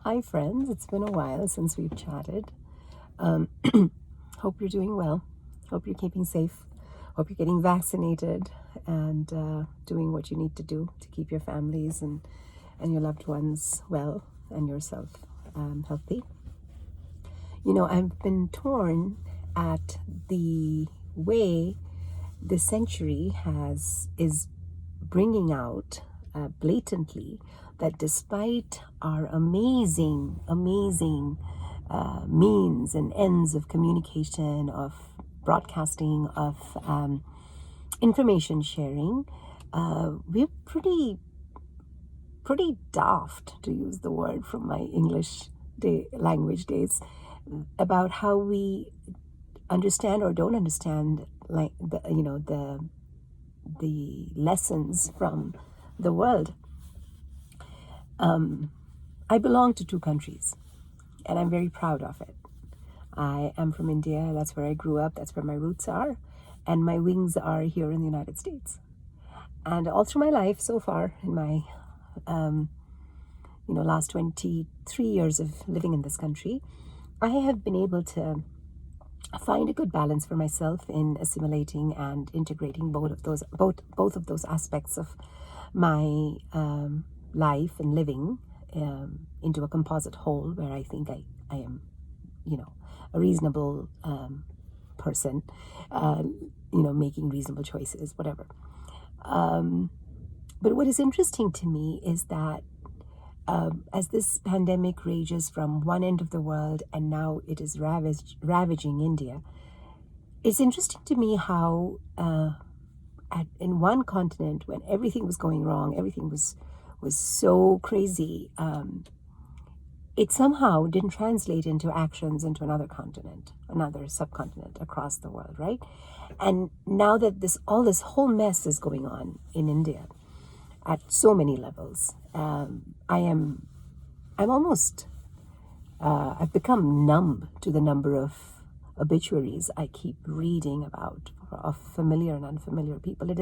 Hi, friends. It's been a while since we've chatted. Um, hope you're doing well. Hope you're keeping safe. Hope you're getting vaccinated and doing what you need to do to keep your families and your loved ones well and yourself healthy. You know, I've been torn at the way this century is bringing out blatantly that despite our amazing means and ends of communication, of broadcasting, of information sharing, we're pretty daft, to use the word from my English language days, about how we understand or don't understand, like the lessons from the world. I belong to two countries, and I'm very proud of it. I am from India. That's where I grew up. That's where my roots are. And my wings are here in the United States. And all through my life so far, in my last 23 years of living in this country, I have been able to find a good balance for myself in assimilating and integrating both of those aspects of my life and living into a composite whole, where I think I am, a reasonable person, making reasonable choices, whatever. But what is interesting to me is that as this pandemic rages from one end of the world and now it is ravaging India, it's interesting to me how in one continent, when everything was going wrong, everything was so crazy, it somehow didn't translate into actions into another continent, another subcontinent across the world, right? And now that all this whole mess is going on in India at so many levels, I'm almost I've become numb to the number of obituaries I keep reading about of familiar and unfamiliar people. It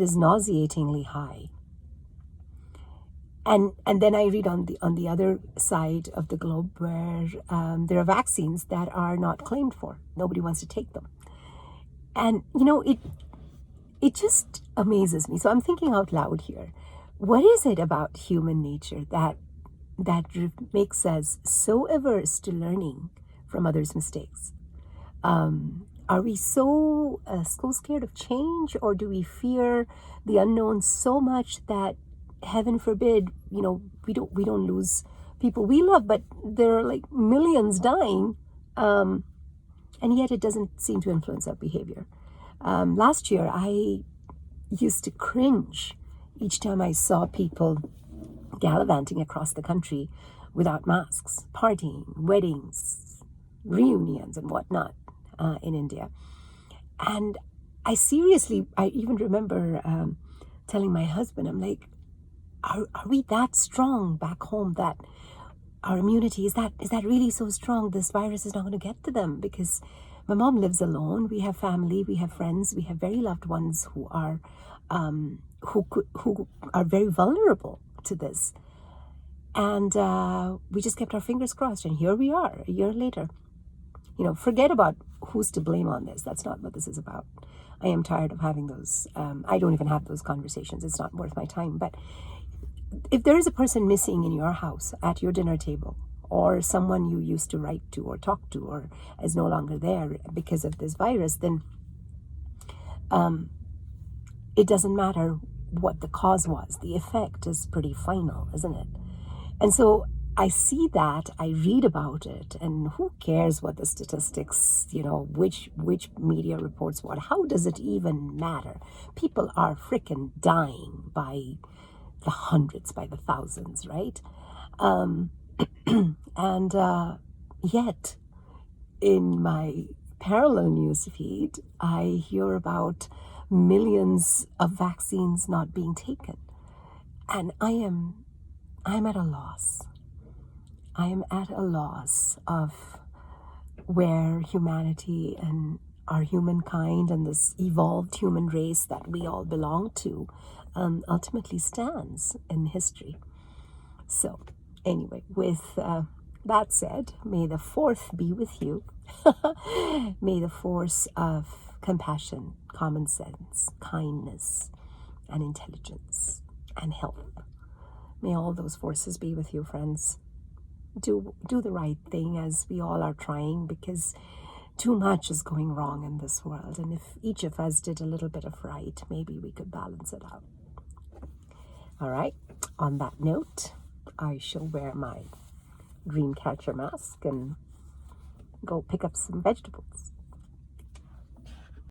is nauseatingly high. And then I read on the other side of the globe where there are vaccines that are not claimed for. Nobody wants to take them. And it just amazes me. So I'm thinking out loud here. What is it about human nature that makes us so averse to learning from others' mistakes? Are we so scared of change, or do we fear the unknown so much that, heaven forbid, we don't lose people we love, but there are like millions dying, and yet it doesn't seem to influence our behavior. Last year, I used to cringe each time I saw people gallivanting across the country without masks, partying, weddings, reunions, and whatnot in India. And I even remember telling my husband, I'm like, are we that strong back home that our immunity is that really so strong? This virus is not going to get to them, because my mom lives alone. We have family, we have friends, we have very loved ones who are who are very vulnerable to this. And we just kept our fingers crossed, and here we are a year later. Forget about who's to blame on this. That's not what this is about. I am tired of having those. I don't even have those conversations. It's not worth my time. But if there is a person missing in your house at your dinner table, or someone you used to write to or talk to, or is no longer there because of this virus, then it doesn't matter what the cause was. The effect is pretty final, isn't it? And so I see that, I read about it, and who cares what the statistics, which media reports what? How does it even matter? People are freaking dying by the hundreds, by the thousands, right? And yet, in my parallel news feed, I hear about millions of vaccines not being taken, and I'm at a loss. I am at a loss of where humanity and our humankind and this evolved human race that we all belong to ultimately stands in history. So Anyway, with that said, may the fourth be with you. May the force of compassion, common sense, kindness, and intelligence, and health, may all those forces be with you, friends. Do the right thing, as we all are trying, because too much is going wrong in this world. And if each of us did a little bit of right, maybe we could balance it out. All right. On that note, I shall wear my dream catcher mask and go pick up some vegetables.